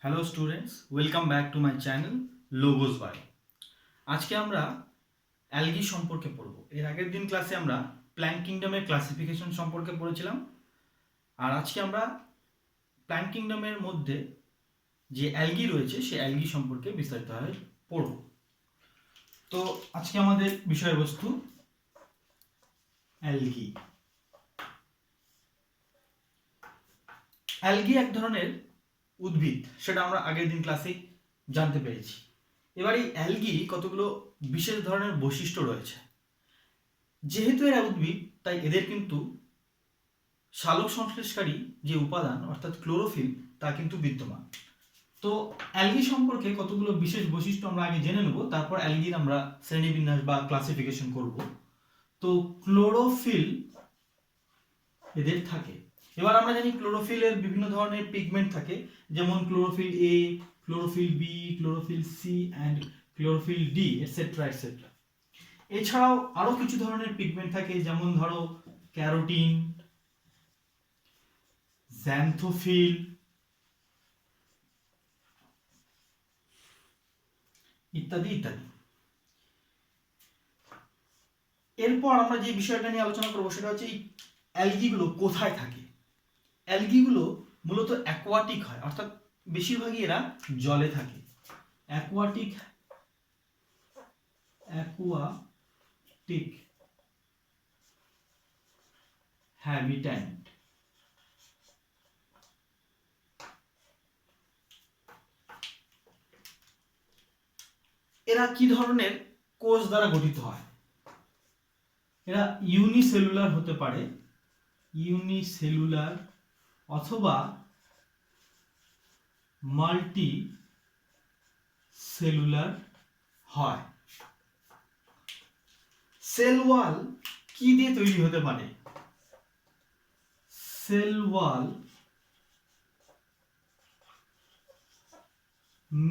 Hello students, welcome back to my channel Logos by. আজকে আমরা algae সম্পর্কে পড়ব। এর আগের দিন ক্লাসে আমরা প্ল্যান্ট কিংডমের ক্লাসিফিকেশন সম্পর্কে পড়েছিলাম, আর আজকে আমরা প্ল্যান্ট কিংডমের মধ্যে যে অ্যালগি রয়েছে সেই অ্যালগি সম্পর্কে বিস্তারিতভাবে পড়ব। তো আজকে আমাদের বিষয়বস্তু অ্যালগি। অ্যালগি এক ধরনের উদ্ভিদ, সেটা আমরা আগের দিন ক্লাসেই জানতে পেরেছি। এবার এই অ্যালগি কতগুলো বিশেষ ধরনের বৈশিষ্ট্য রয়েছে। যেহেতু এরা উদ্ভিদ, তাই এদের কিন্তু সালোক সংশ্লেষকারী যে উপাদান অর্থাৎ ক্লোরোফিল তা কিন্তু বিদ্যমান। তো অ্যালগি সম্পর্কে কতগুলো বিশেষ বৈশিষ্ট্য আমরা আগে জেনে নেব, তারপর অ্যালগির আমরা শ্রেণীবিন্যাস বা ক্লাসিফিকেশন করব। তো ক্লোরোফিল এদের থাকে। এবার আমরা জানি ক্লোরোফিলের বিভিন্ন ধরনের পিগমেন্ট থাকে, যেমন chlorophyll a, chlorophyll b, chlorophyll c and chlorophyll d etcetera etcetera. এছাড়াও আরো কিছু ধরনের পিগমেন্ট থাকে, যেমন ধরো ক্যারোটিন, জ্যান্থোফিল ইত্যাদি ইত্যাদি। এরপর আমরা যে বিষয়টা নিয়ে আলোচনা করবো সেটা হচ্ছে এই অ্যালগিগুলো কোথায় থাকে। অ্যালগিগুলো মূলত অ্যাকোয়াটিক হয়, অর্থাৎ বেশিরভাগই এরা জলে থাকে। অ্যাকোয়াটিক হ্যাবিট্যান্ট। এরা কি ধরনের কোষ দ্বারা গঠিত হয়? এরা ইউনিসেলুলার হতে পারে, ইউনিসেলুলার অথবা মাল্টি সেলুলার হয়। সেল ওয়াল কি দিয়ে তৈরি হতে পারে? Cell wall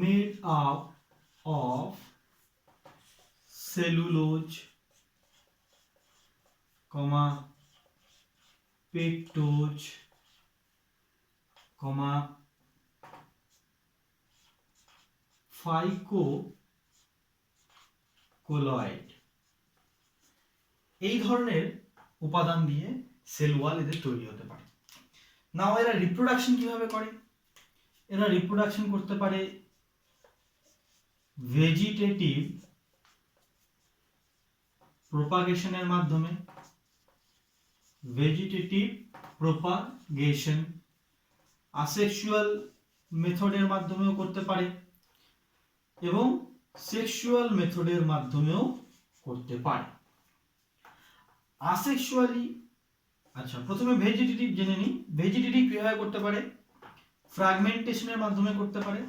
made up of cellulose, pectose, phycocolloid, এই ধরনের উপাদান দিয়ে সেল ওয়াল এদের তৈরি হতে পারে। নাও এরা রিপ্রোডাকশন কিভাবে করে? এরা রিপ্রোডাকশন করতে পারে ভেজিটেটিভ প্রোপাগেশনের মাধ্যমে, ভেজিটেটিভ প্রোপাগেশন, আসেক্সুয়াল মেথডের মাধ্যমেও করতে পারে এবং সেক্সুয়াল মেথডের মাধ্যমেও করতে পারে। আসেক্সুয়ালি, আচ্ছা প্রথমে ভেজিটেটিভ জেনে নিই। ভেজিটেটিভ কিভাবে করতে পারে? ফ্র্যাগমেন্টেশনের মাধ্যমে করতে পারে,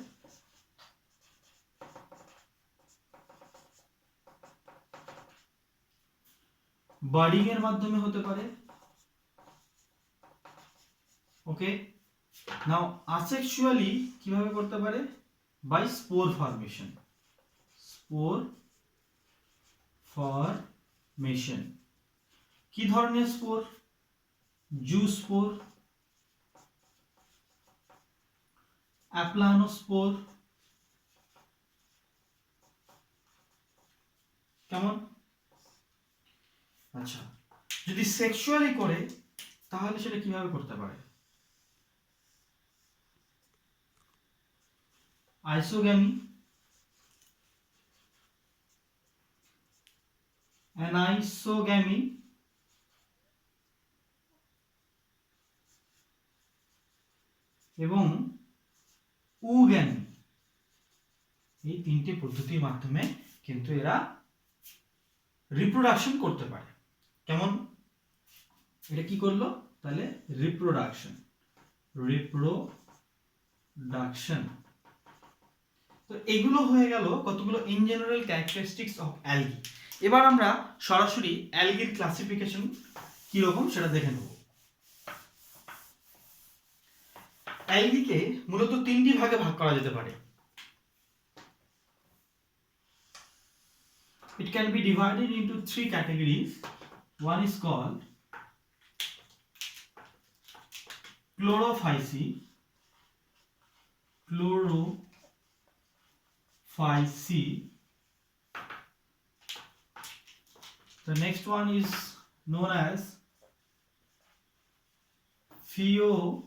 বার্ডিং এর মাধ্যমে হতে পারে। ওকে, নাও আসেক্সুয়ালি কিভাবে করতে পারে? By spore formation, spore formation. কি ধরনের স্পোর? Zoospore, aplanospore. কেমন? আচ্ছা, যদি সেক্সুয়ালি করে তাহলে সেটা কিভাবে করতে পারে? আইসোগ্যামি, অ্যানাইসোগ্যামি, এবং উগ্যামি, এই তিনটে পদ্ধতির মাধ্যমে কিন্তু এরা রিপ্রোডাকশন করতে পারে। কেমন? এটা কি করলো তাহলে? রিপ্রোডাকশন। তো এগুলো হয়ে গেল কতগুলো in general characteristics of algae. এবার আমরা সরাসরি অ্যালগির ক্লাসিফিকেশন কি রকম সেটা দেখে নেব। অ্যালগিকে মূলত তিনটি ভাগে ভাগ করা যেতে পারে। It can be divided into three categories. One is called chlorophyceae, chlorophyll. The next one is known as pheophyll.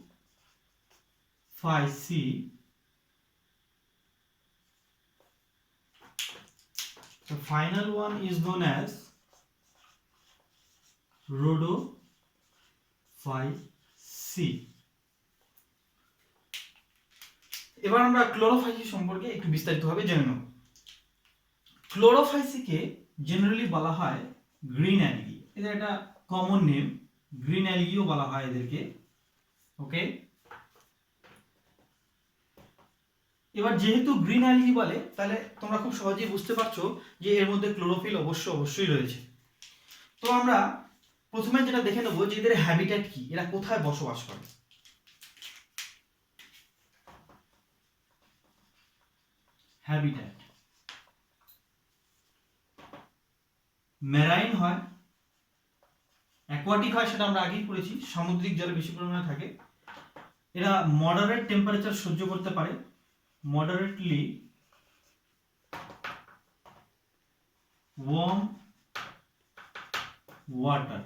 The final one is known as rhodophyll. এবার আমরা ক্লোরোফাইসি সম্পর্কে একটু বিস্তারিতভাবে জেনে নেব। ক্লোরোফাইসিকে জেনারেলি বলা হয় গ্রিন অ্যালগি, এদের একটা কমন নেম, গ্রিন অ্যালগিও বলা হয় এদেরকে। ওকে, এবার যেহেতু গ্রিন অ্যালগি বলে, তাহলে তোমরা খুব সহজেই বুঝতে পারছো যে এর মধ্যে ক্লোরোফিল অবশ্যই রয়েছে। তো আমরা প্রথমে যেটা দেখে নেব যে এদের হ্যাবিটেট কি, এরা কোথায় বসবাস করে। হ্যাবিটেট মেরাইন হয়, অ্যাকোয়াটিক হয়, সেটা আমরা আগেই পড়েছি, সামুদ্রিক জলে বেশি পরিমাণে থাকে। এরা মডারেট টেম্পারেচার সহ্য করতে পারে, মডারেটলি ওয়ার্ম ওয়াটার,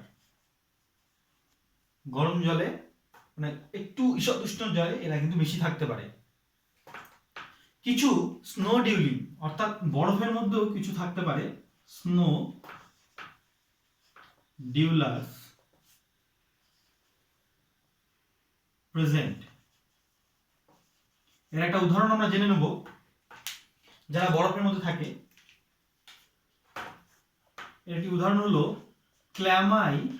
গরম জলে মানে একটু ঈষৎ উষ্ণ জলে এরা কিন্তু বেশি থাকতে পারে। কিছু স্নো ডিউলিং অর্থাৎ বরফের মধ্যেও কিছু থাকতে পারে, স্নো ডিউলাস প্রেজেন্ট। এর একটা উদাহরণ আমরা জেনে নেব যারা বরফের মধ্যে থাকে। এর একটি উদাহরণ হলো ক্ল্যামাইডোমোনাস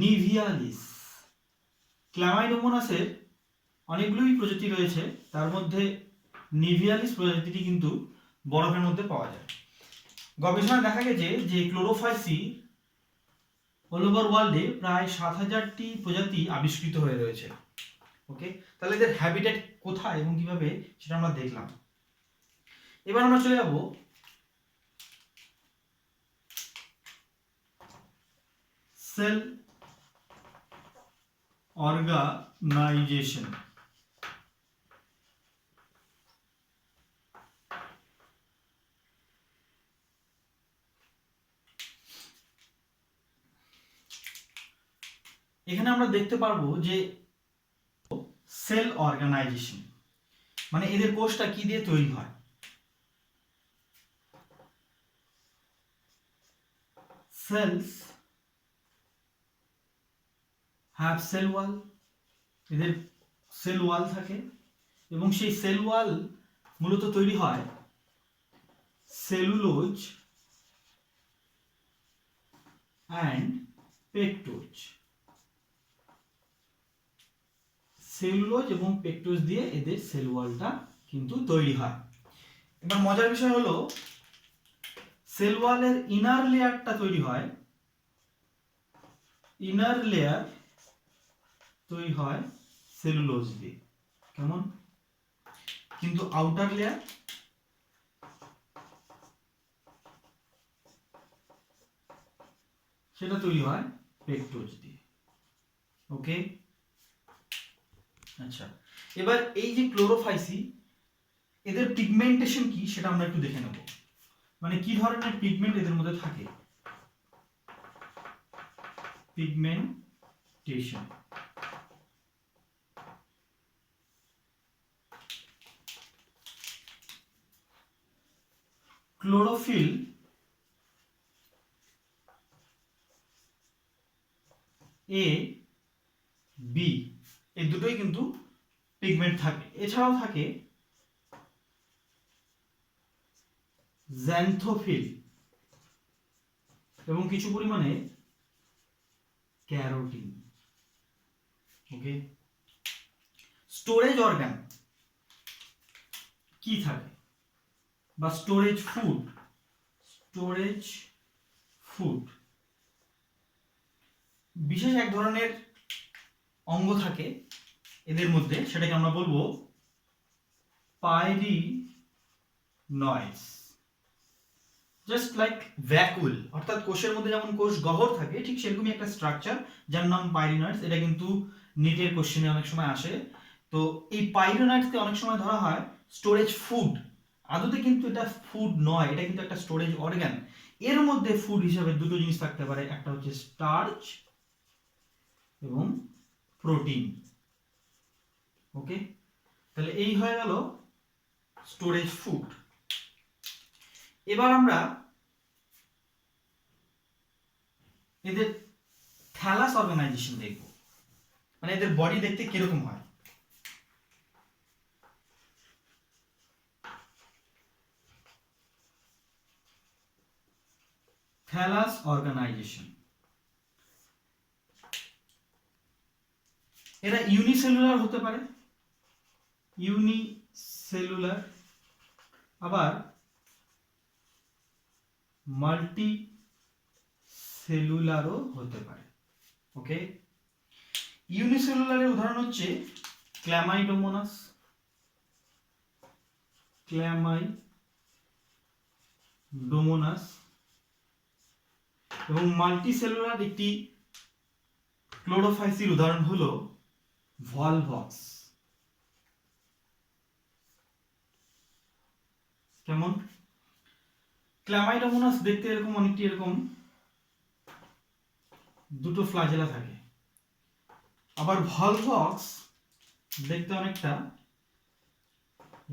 নিভিয়ালিস। ক্ল্যামাইডোমোনাসের অনেকগুলোই প্রজাতি রয়েছে, তার মধ্যে নিভিয়ালিস প্রজাতিটি কিন্তু বরফের মধ্যে পাওয়া যায়। গবেষণায় দেখা গেছে যে ক্লোরোফাইসি অল ওভার ওয়ার্ল্ডে প্রায় 7000টি প্রজাতি আবিষ্কৃত হয়ে রয়েছে। ওকে, তাহলে এদের হ্যাবিটেট কোথায় এবং কিভাবে সেটা আমরা দেখলাম। এবার আমরা চলে যাব সেল অর্গানাইজেশন। এখানে আমরা দেখতে পারবো যে সেল অর্গানাইজেশন মানে এদের কোষটা কি দিয়ে তৈরি হয়। সেলস হ্যাভ সেল ওয়াল, এদের সেল ওয়াল থাকে এবং সেই সেল ওয়াল মূলত তৈরি হয় সেলুলোজ অ্যান্ড পেকটোজ। সেলুলোজ এবং পেকটোজ দিয়ে এদের সেল ওয়ালটা কিন্তু তৈরি হয়। এবার মজার বিষয় হলো সেল ওয়ালের ইনার লেয়ারটা তৈরি হয়, ইনার লেয়ার তৈরি হয় সেলুলোজ দিয়ে, কেমন, কিন্তু আউটার লেয়ার সেটা তৈরি হয় পেকটোজ দিয়ে। ওকে, আচ্ছা, এবার এই যে ক্লোরোফাইসি এদের পিগমেন্টেশন কি সেটা আমরা একটু দেখে নেব, মানে কি ধরনের পিগমেন্ট এদের মধ্যে থাকে। পিগমেন্টেশন ক্লোরোফিল এ বি এই দুটোই কিন্তু পিগমেন্ট থাকে। এছাড়াও থাকে জ্যান্থোফিল এবং কিছু পরিমাণে ক্যারোটিন। ওকে, স্টোরেজ অর্গান কি থাকে বা স্টোরেজ ফুড বিশেষ এক ধরনের অঙ্গ থাকে এদের মধ্যে, সেটাকে আমরা বলবো পাইরিনয়েডস। জাস্ট লাইক ভ্যাকুল, অর্থাৎ কোষের মধ্যে যেমন কোষ গহ্বর থাকে ঠিক সেরকমই একটা স্ট্রাকচার যার নাম পাইরিনয়েডস। এটা কিন্তু নিটের কোশ্চেনে অনেক সময় আসে। তো এই পাইরিনয়েডসকে অনেক সময় ধরা হয় স্টোরেজ ফুড। আদতে কিন্তু এটা ফুড নয়, এটা কিন্তু একটা স্টোরেজ অর্গান। এর মধ্যে ফুড হিসেবে দুটো জিনিস থাকতে পারে, একটা হচ্ছে স্টার্চ এবং প্রোটিন। ওকে, তাহলে এই হয়ে গেল স্টোরেজ ফুড। এবার আমরা এদের থ্যালাস অর্গানাইজেশন দেখব, মানে এদের বডি দেখতে কিরকম হয়। থ্যালাস অর্গানাইজেশন, এরা ইউনিসেলুলার হতে পারে, ইউনিসেলুলার, আবার মাল্টি সেলুলারও হতে পারে। ওকে, ইউনিসেলুলারের উদাহরণ হচ্ছে ক্ল্যামাইডোমোনাস, ক্ল্যামাইডোমোনাস, এবং মাল্টি সেলুলার একটি ক্লোরোফাইসির উদাহরণ হলো ভলভক্স। কেমন? ক্ল্যামাইডোমোনাস দেখতে এরকম, অনেকটি এরকম, দুটো ফ্লাজেলা থাকে। আবার ভলভক্স দেখতে অনেকটা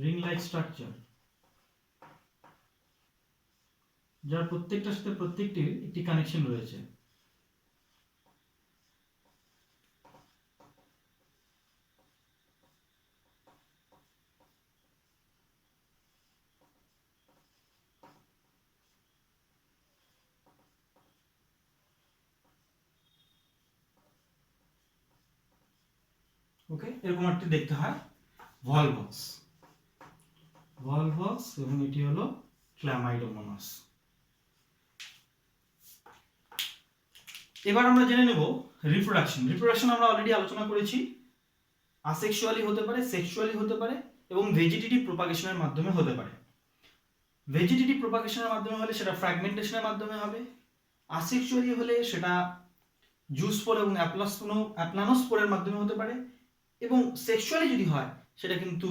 রিং লাইক স্ট্রাকচার, যার প্রত্যেকটার সাথে প্রত্যেকটির একটি কানেকশন রয়েছে। ওকে, এরকম একটি দেখতে হয় ভলভক্স, ভলভক্স, এবং এটি হলো ক্ল্যামাইডোমোনাস। এবার আমরা জেনে নেব রিপ্রোডাকশন। রিপ্রোডাকশন আমরা অলরেডি আলোচনা করেছি, আসেক্সুয়ালি হতে পারে, সেক্সুয়ালি হতে পারে, এবং ভেজিটেটিভ প্রোপাগেশনের মাধ্যমে হতে পারে। ভেজিটেটিভ প্রোপাগেশনের মাধ্যমে হলে সেটা ফ্র্যাগমেন্টেশনের মাধ্যমে হবে, আসেক্সুয়ালি হলে সেটা জুস্পোর এবং অ্যাপ্লানোস্পোরের মাধ্যমে হতে পারে, এবং সেক্সুয়ালি যদি হয় সেটা কিন্তু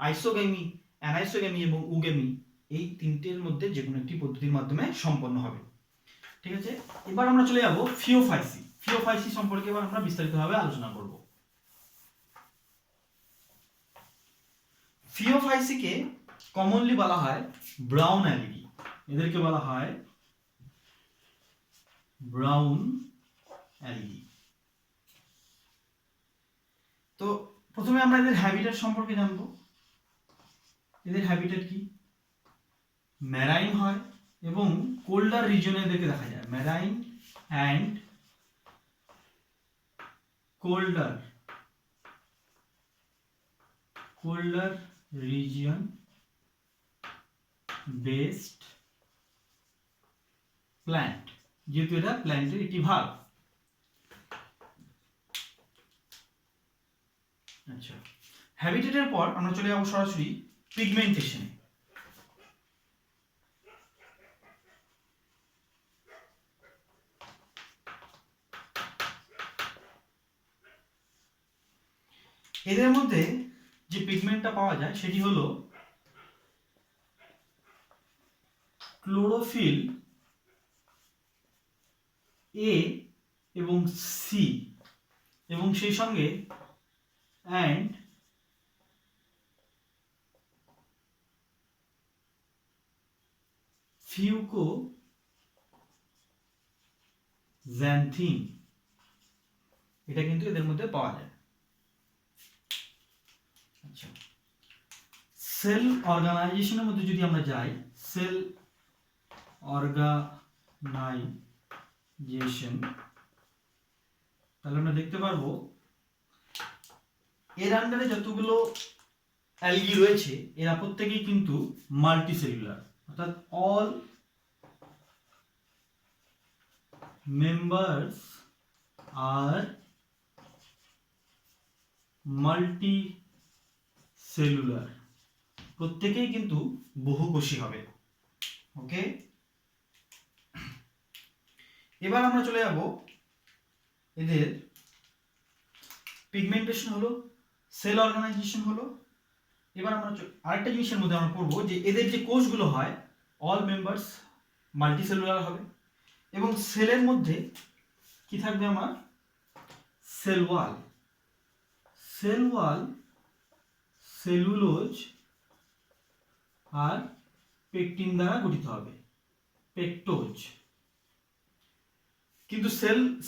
আইসোগেমি, অ্যানাইসোগেমি এবং উগেমি, এই তিনটের মধ্যে যে কোনো একটি পদ্ধতির মাধ্যমে সম্পন্ন হবে। ঠিক আছে, এবার আমরা চলে যাব ফিওফাইসি। ফিওফাইসি সম্পর্কে এবার আমরা বিস্তারিতভাবে আলোচনা করব। ফিওফাইসিকে কমনলি বলা হয় ব্রাউন অ্যালগি, এদেরকে বলা হয় ব্রাউন অ্যালগি। তো প্রথমে আমরা এদের হ্যাবিটেট সম্পর্কে জানব। এদের হ্যাবিটেট কি? ম্যারাইন হয় এবং কোল্ডার রিজনে এদেরকে দেখা যায়, marine and colder region based plant, যেহেতু এটা প্ল্যান্টের একটি ভাগ। আচ্ছা, হ্যাবিটেটের পর আমরা চলে যাব সরাসরি পিগমেন্টেশনে। এদের মধ্যে যে পিগমেন্টটা পাওয়া যায় সেটি হলো ক্লোরোফিল এ এবং সি, এবং সেই সঙ্গে অ্যান্ড ফিউকোজ্যান্থিন, এটা কিন্তু এদের মধ্যে পাওয়া যায়। আচ্ছা, সেল অর্গানাইজেশনের মধ্যে যদি আমরা যাই, সেল অর্গানাইজেশন, তাহলে আমরা দেখতে পারবো এর আন্ডারে যতগুলো অ্যালগি রয়েছে এরা প্রত্যেকেই কিন্তু মাল্টিসেলুলার, অর্থাৎ অল মেম্বার্স আর মাল্টিসেলুলার, প্রত্যেকেই কিন্তু বহুকোষী হবে। ওকে, এবার আমরা চলে যাব এদের পিগমেন্টেশন হলো, সেল অর্গানাইজেশন হলো। এবার আমরা আরেকটা জিনিসের মধ্যে আমরা পড়বো যে এদের যে কোষগুলো হয় অল মেম্বার্স মাল্টিসেলুলার হবে, এবং সেলের মধ্যে কি থাকবে আমার cell wall, cell wall, cellulose আর পেকটিন দ্বারা গঠিত হবে, পেকটোজ। কিন্তু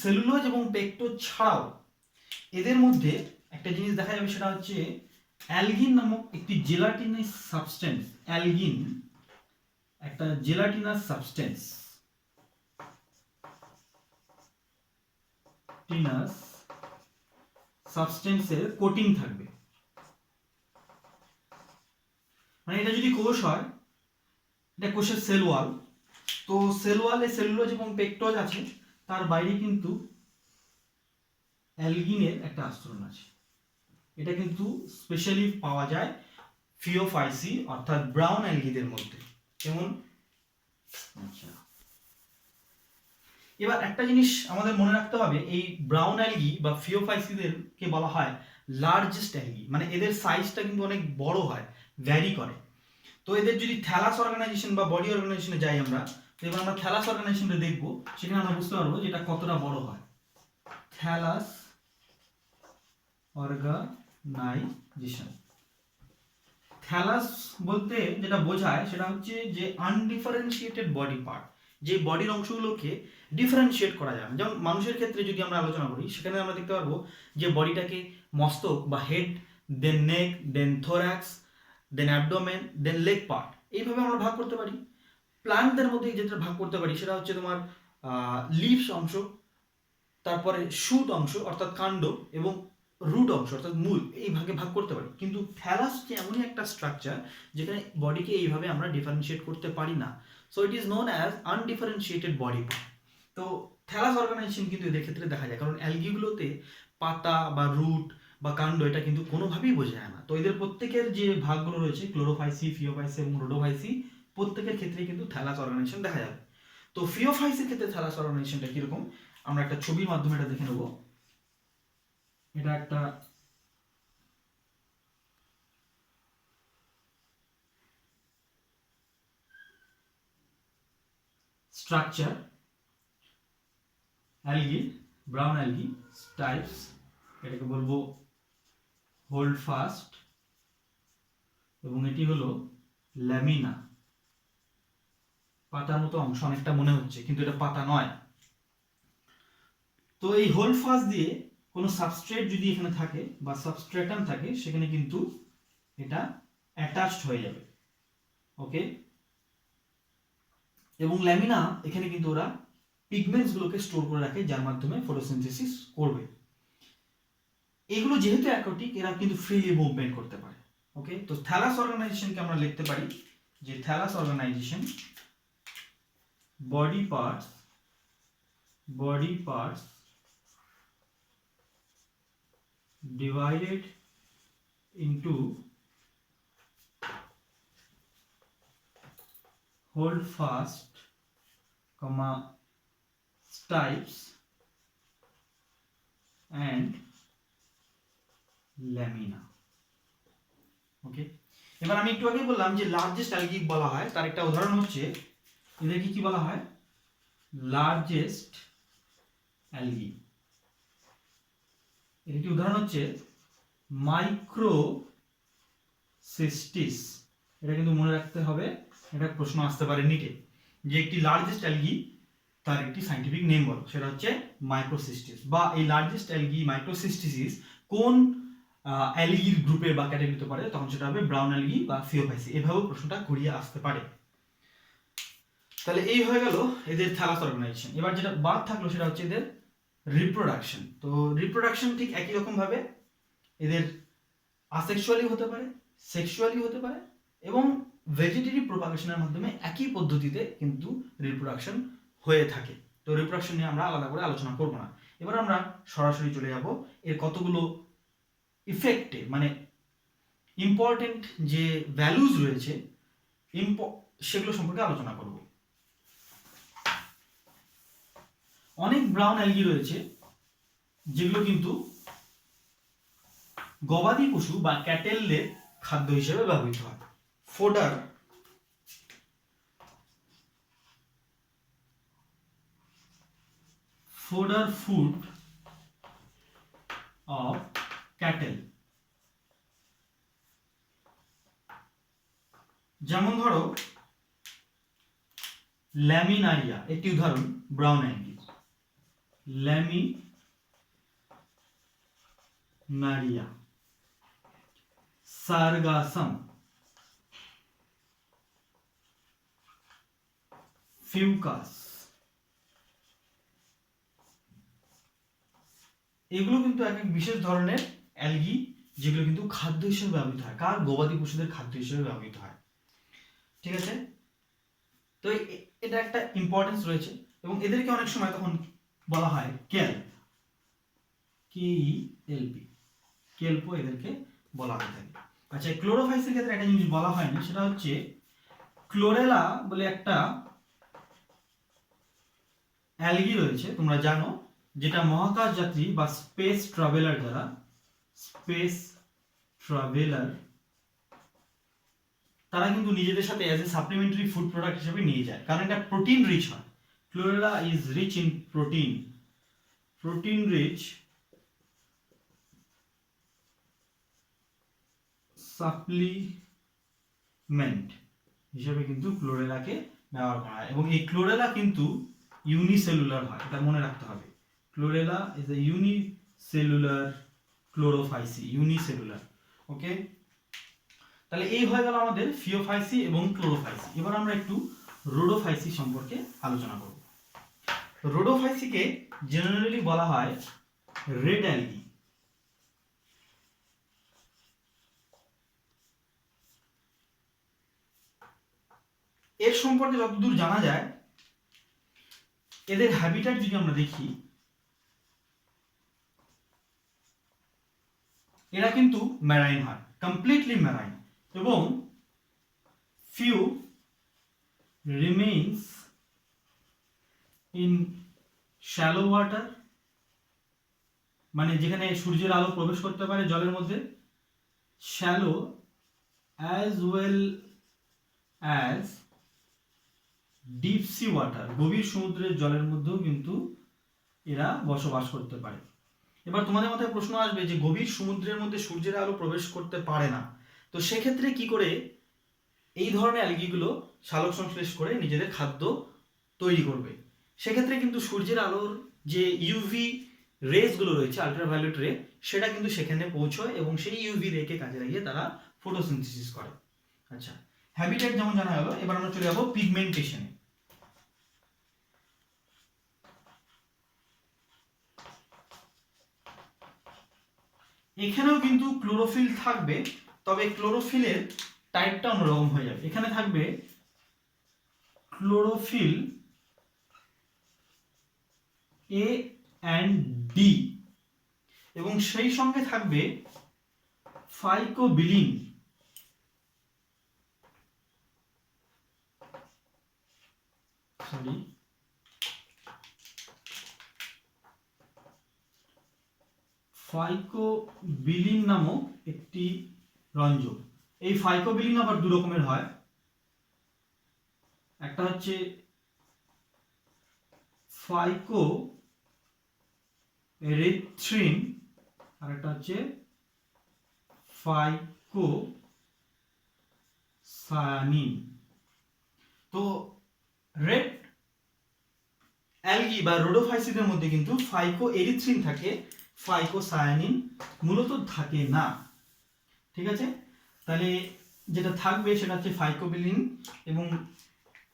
সেলুলোজ এবং পেকটোজ ছাড়াও এদের মধ্যে একটা জিনিস দেখা যাবে, সেটা হচ্ছে অ্যালগিন নামক একটি জেলাটিনাস সাবস্টেন্স। অ্যালগিন একটা জেলাটিনাস সাবস্টেন্স, টিনাস সাবস্টেন্সের কোটিং থাকবে। মানে এটা যদি কোষ হয়, এটা কোষের সেল ওয়াল, তো সেল ওয়ালে সেলুলোজ এবং পেকটোজ আছে, তার বাইরে কিন্তু অ্যালগিনের একটা আস্তরণ আছে। এটা কিন্তু স্পেশালি পাওয়া যায় ফিওফাইসি অর্থাৎ ব্রাউন অ্যালগিদের মধ্যে। যেমন আচ্ছা, এবার একটা জিনিস আমাদের মনে রাখতে হবে, এই ব্রাউন অ্যালগি বা ফিওফাইসিদেরকে বলা হয় লার্জেস্ট অ্যালগি, মানে এদের সাইজটা কিন্তু অনেক বড় হয়, ভ্যারি করে। তো এদের যদি থ্যালাস অর্গানাইজেশন বা বডি অর্গানাইজেশনে যাই আমরা, তো এবার আমরা থ্যালাস অর্গানাইজেশনটা দেখবো, সেখানে আমরা বুঝতে পারবো যে এটা কতটা বড় হয়। থ্যালাস অর্গানাইজেশন, থ্যালাস বলতে যেটা বোঝায় সেটা হচ্ছে যে আনডিফারেন্সিয়েটেড বডি পার্ট, যে বডির অংশগুলোকে ডিফারেন্সিয়েট করা যায় না। যেমন মানুষের ক্ষেত্রে যদি আমরা আলোচনা করি, সেখানে আমরা দেখতে পারবো যে বডিটাকে মস্তক বা হেড, দেন নেক, দেন থোরাক্স, দেন অ্যাবডোমেন, দেন লেগ পার্ট, এইভাবে আমরা ভাগ করতে পারি। প্লান্টদের মধ্যে যেটা ভাগ করতে পারি সেটা হচ্ছে তোমার লিভস অংশ, তারপরে শুট অংশ অর্থাৎ কাণ্ড, এবং রুট অংশ অর্থাৎ মূল, এই ভাগে ভাগ করতে পারি। কিন্তু থ্যালাস যে এমনই একটা স্ট্রাকচার যেখানে বডিকে এইভাবে আমরা ডিফারেন্সিয়েট করতে পারি না, so it is known as undifferentiated body part. তো থ্যালাস অর্গানাইজেশন কিন্তু এদের ক্ষেত্রে দেখা যায়, কারণ অ্যালগিগুলোতে পাতা বা রুট বা কাণ্ড এটা কিন্তু কোনোভাবেই বোঝা যায় না। তো এদের প্রত্যেকের যে ভাগগুলো রয়েছে, ক্লোরোফাইসি, ফিওফাইসি এবং রোডোফাইসি, প্রত্যেকের ক্ষেত্রে কিন্তু থ্যালাস অর্গানাইজেশন দেখা যাবে। তো ফিওফাইসির ক্ষেত্রে থ্যালাস অর্গানাইজেশনটা কিরকম, আমরা একটা ছবির মাধ্যমে এটা দেখে নেব। এটা একটা structure, algae, brown algae types, এটাকে বলবো হোল্ড ফাস্ট, এবং এটি হলো ল্যামিনা। পাতার মতো অংশ অনেকটা মনে হচ্ছে, কিন্তু এটা পাতা নয়। তো এই হোল্ড ফাস্ট দিয়ে কোনো সাবস্ট্রেট যদি এখানে থাকে বা সাবস্ট্রেটাম থাকে, সেখানে কিন্তু এটা অ্যাটাচড হয়ে যাবে। ওকে, এবং ল্যামিনা এখানে কিন্তু ওরা পিগমেন্টস গুলোকে স্টোর করে রাখে, যার মাধ্যমে ফটোসিনথেসিস করবে। এগুলো যেহেতু অ্যাকোটিক, এরা কিন্তু ফ্রিলি মুভমেন্ট করতে পারে। ওকে, তো থ্যালাস অর্গানাইজেশনকে আমরা লিখতে পারি যে thallus organisation body parts divided into hold fast, stipes and lamina. Okay, এবার আমি একটু আগে বললাম যে লার্জেস্ট অ্যালগি বলা হয়, তার একটা উদাহরণ হচ্ছে এদেরকে কি বলা হয়, লার্জেস্ট অ্যালগি। এর একটি উদাহরণ হচ্ছে মাইক্রোসিস্টিস। এটা কিন্তু মনে রাখতে হবে, এটা প্রশ্ন আসতে পারে নিটে, যে একটি লার্জেস্ট অ্যালগি তার একটি সাইন্টিফিক নেম বলো, সেটা হচ্ছে মাইক্রোসিস্টিস। বা এই লার্জেস্ট অ্যালগি মাইক্রোসিস্টিস কোন অ্যালগির গ্রুপে বা ক্যাটাগরিতে পড়ে, তখন সেটা হবে ব্রাউন অ্যালগি বা ফিওফাইসি। এভাবেও প্রশ্নটা ঘুরিয়ে আসতে পারে। তাহলে এই হয়ে গেল এদের থ্যালাস অর্গানাইজেশন। এবার যেটা বাদ থাকলো সেটা হচ্ছে এদের রিপ্রোডাকশন। তো রিপ্রোডাকশন ঠিক একই রকম ভাবে এদের আসেক্সুয়ালি হতে পারে, সেক্সুয়ালি হতে পারে, এবং ভেজিটেটিভ প্রোপাগেশনের মাধ্যমে একই পদ্ধতিতে কিন্তু রিপ্রোডাকশন হয়ে থাকে। তো রিপ্রোডাকশন নিয়ে আমরা আলাদা করে আলোচনা করব না। এবার আমরা সরাসরি চলে যাব এর কতগুলো ইফেক্টে, মানে ইম্পর্টেন্ট যে ভ্যালুজ রয়েছে সেগুলো সম্পর্কে আলোচনা করব। অনেক ব্রাউন অ্যালগি রয়েছে যেগুলো কিন্তু গবাদি পশু বা ক্যাটেলদের খাদ্য হিসেবে ব্যবহৃত হয়। ফোডার ফুড অফ ক্যাটেল, যেমন ধরো ল্যামিনারিয়া একটি উদাহরণ ব্রাউন অ্যালগি। ল্যামিনারিয়া, সারগাসাম, ফিউকাস, এগুলো কিন্তু এক এক বিশেষ ধরনের অ্যালগি যেগুলো কিন্তু খাদ্য হিসেবে ব্যবহৃত হয়। কার? গবাদি পশুদের খাদ্য হিসেবে ব্যবহৃত হয়। ঠিক আছে, তো এটা একটা ইম্পর্টেন্স রয়েছে এবং এদেরকে অনেক সময় তখন বলা হয় কেল্প, KELP, কেল্পও এদেরকে বলা হয়ে থাকে। আচ্ছা, ক্লোরোফাইসের ক্ষেত্রে একটা জিনিস বলা হয়নি, সেটা হচ্ছে ক্লোরেলা বলে একটা অ্যালগি রয়েছে, তোমরা জানো, যেটা মহাকাশ যাত্রী বা স্পেস ট্রাভেলার, যারা স্পেস ট্রাভেলার তারা কিন্তু নিজেদের সাথে as a supplementary food product হিসেবে নিয়ে যায়, কারণ এটা প্রোটিন রিচ হয়। Chlorella is rich in protein rich supplement হিসেবে কিন্তু ক্লোরেলাকে ব্যবহার করা হয় এবং এই ক্লোরেলা কিন্তু ইউনিসেলুলার হয়, এটা মনে রাখতে হবে। Chlorella is a unicellular chlorophyceae, unicellular. Okay, তাহলে এই হয়ে গেল আমাদের ফিওফাইসি এবং ক্লোরোফাইসি। এবার আমরা একটু রোডোফাইসি সম্পর্কে আলোচনা করব। রোডোফাইসিকে জেনারেলি বলা হয় রেড অ্যালগি। এর সম্পর্কে যতদূর জানা যায়, এদের হ্যাবিটেট যদি আমরা দেখি, এরা কিন্তু ম্যারাইন হয়, কমপ্লিটলি ম্যারাইন, এবং few remains in shallow water, মানে যেখানে সূর্যের আলো প্রবেশ করতে পারে জলের মধ্যে, shallow as well as deep sea water, গভীর সমুদ্রের জলের মধ্যেও কিন্তু এরা বসবাস করতে পারে। এবার তোমাদের মাথায় প্রশ্ন আসবে যে গভীর সমুদ্রের মধ্যে সূর্যের আলো প্রবেশ করতে পারে না, তো সেক্ষেত্রে কি করে এই ধরনের অ্যালগিগুলো সালোক সংশ্লেষ করে নিজেদের খাদ্য তৈরি করবে? সেক্ষেত্রে কিন্তু সূর্যের আলোর যে ইউভি রেসগুলো রয়েছে, আলট্রাভায়োলেট রে, সেটা কিন্তু সেখানে পৌঁছয় এবং সেই ইউভি রেকে কাজে লাগিয়ে তারা ফটোসিনথেসিস করে। আচ্ছা, হ্যাবিটেট যেমন জানা গেল, এবার আমরা চলে যাবো পিগমেন্টেশনে। এখানেও কিন্তু ক্লোরোফিল থাকবে, তবে ক্লোরোফিলের টাইপটা অন্যরকম হয়ে যাবে। এখানে থাকবে ক্লোরোফিল এ অ্যান্ড ডি এবং সেই সঙ্গে থাকবে ফাইকোবিলিন। ফাইকোবিলিন নামক একটি রঞ্জক। এই ফাইকোবিলিন আবার দু রকমের হয়, একটা হচ্ছে ফাইকো এরিথ্রিন আর একটা হচ্ছে ফাইকোসায়ানিন। তো রেড অ্যালগি বা রোডোফাইসিদের মধ্যে কিন্তু ফাইকো এরিথ্রিন থাকে, ফাইকোসায়ানিন মূলত থাকে না। ঠিক আছে, তাহলে যেটা থাকবে সেটা হচ্ছে ফাইকোবিলিন এবং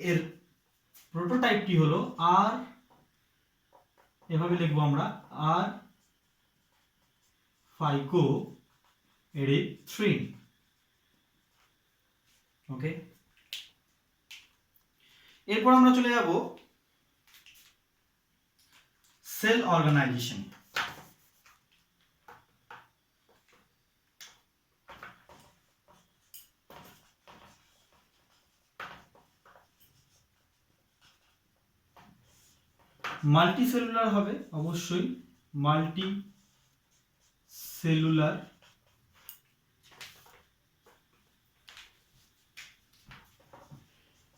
এর প্রোটোটাইপটি হলো আর, এভাবে লিখবো আমরা, আর ফাইকো এরিথ্রিন। ওকে, এরপর আমরা চলে যাব সেল অর্গানাইজেশন। মাল্টি সেলুলার হবে অবশ্যই, মাল্টি সেলুলার।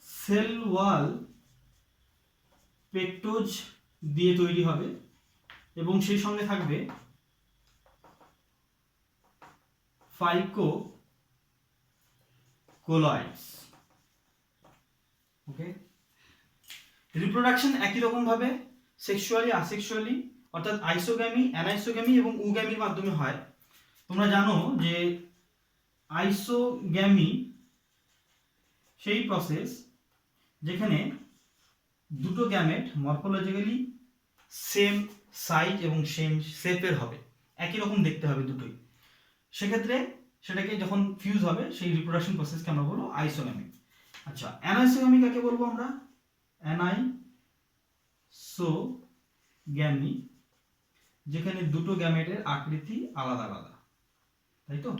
সেল ওয়াল পেকটোজ দিয়ে তৈরি হবে এবং সেই সঙ্গে থাকবে ফাইকোকোলয়েডস। ওকে, রিপ্রোডাকশন একই রকম ভাবে সেক্সুয়ালি আসেক্সুয়ালি অর্থাৎ আইসোগ্যামি, অ্যানাইসোগ্যামি এবং উগ্যামির মাধ্যমে হয়। তোমরা জানো যে আইসোগ্যামি সেই প্রসেস যেখানে দুটো গ্যামেট মরফোলজিক্যালি সেম সাইজ এবং সেম শেপের হবে, একই রকম দেখতে হবে দুটোই। সেক্ষেত্রে সেটাকে যখন ফিউজ হবে সেই রিপ্রোডাকশন প্রসেসকে আমরা বলবো আইসোগ্যামি। আচ্ছা, অ্যানাইসোগ্যামি কাকে বলবো আমরা? অ্যানাইসোগ্যামি যেখানে দুটো গ্যামেটের আকৃতি আলাদা আলাদা, তাই তো?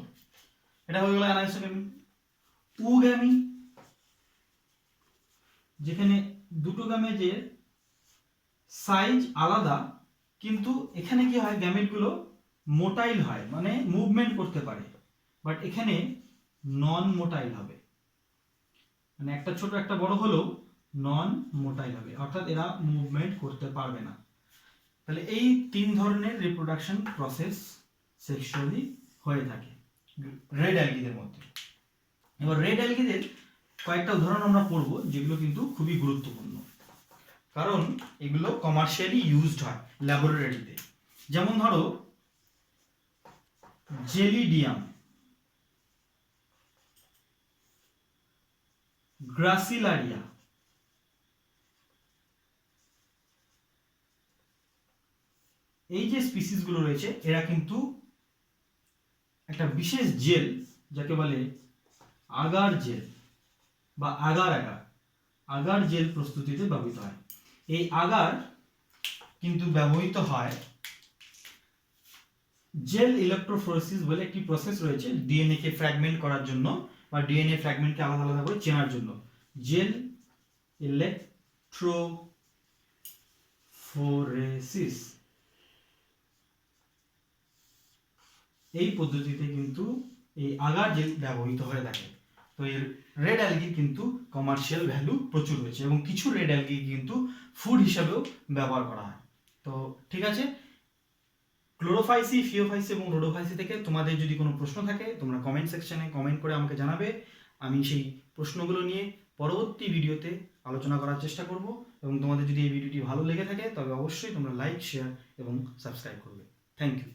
এটা হয়ে গেল অ্যানাইসোগ্যামি। উগ্যামি যেখানে দুটো গ্যামেটের সাইজ আলাদা কিন্তু এখানে কি হয়, গ্যামেটগুলো মোটাইল হয়, মানে মুভমেন্ট করতে পারে, বাট এখানে নন মোটাইল হবে, মানে একটা ছোট একটা বড় হলেও নন মোটাইল হবে, অর্থাৎ এরা মুভমেন্ট করতে পারবে না। তাহলে এই তিন ধরনের রিপ্রোডাকশন প্রসেস সেক্সুয়ালি হয়ে থাকে রেড অ্যালগিদের মধ্যে। এবার রেড অ্যালগিদের কয়েকটা উদাহরণ আমরা পড়ব যেগুলো কিন্তু খুবই গুরুত্বপূর্ণ, কারণ এগুলো কমার্শিয়ালি ইউজড হয় ল্যাবরেটরিতে। যেমন ধরো জেলিডিয়াম, গ্রাসিলারিয়া, এই যে স্পিসিসগুলো রয়েছে এরা কিন্তু একটা বিশেষ জেল যাকে বলে আগার জেল বা আগার আগার আগার জেল প্রস্তুতিতে ব্যবহৃত হয়। এই আগার কিন্তু ব্যবহৃত হয় জেল ইলেকট্রোফোরেসিস বলে একটি প্রসেস রয়েছে ডিএনএ কে ফ্র্যাগমেন্ট করার জন্য বা ডিএনএ ফ্র্যাগমেন্টকে আলাদা আলাদা করে চেনার জন্য। জেল ইলেকট্রোফোরেসিস এই পদ্ধতিতে কিন্তু এই আগার জেল ব্যবহৃত হয়ে থাকে। তো এর রেড অ্যালগি কিন্তু কমার্শিয়াল ভ্যালু প্রচুর রয়েছে এবং কিছু রেড অ্যালগি কিন্তু ফুড হিসাবেও ব্যবহার করা হয়। তো ঠিক আছে, ক্লোরোফাইসি, ফিওফাইসি এবং রোডোফাইসি থেকে তোমাদের যদি কোনো প্রশ্ন থাকে তোমরা কমেন্ট সেকশনে কমেন্ট করে আমাকে জানাবে। আমি সেই প্রশ্নগুলো নিয়ে পরবর্তী ভিডিওতে আলোচনা করার চেষ্টা করব এবং তোমাদের যদি এই ভিডিওটি ভালো লেগে থাকে তবে অবশ্যই তোমরা লাইক, শেয়ার এবং সাবস্ক্রাইব করবে। Thank you.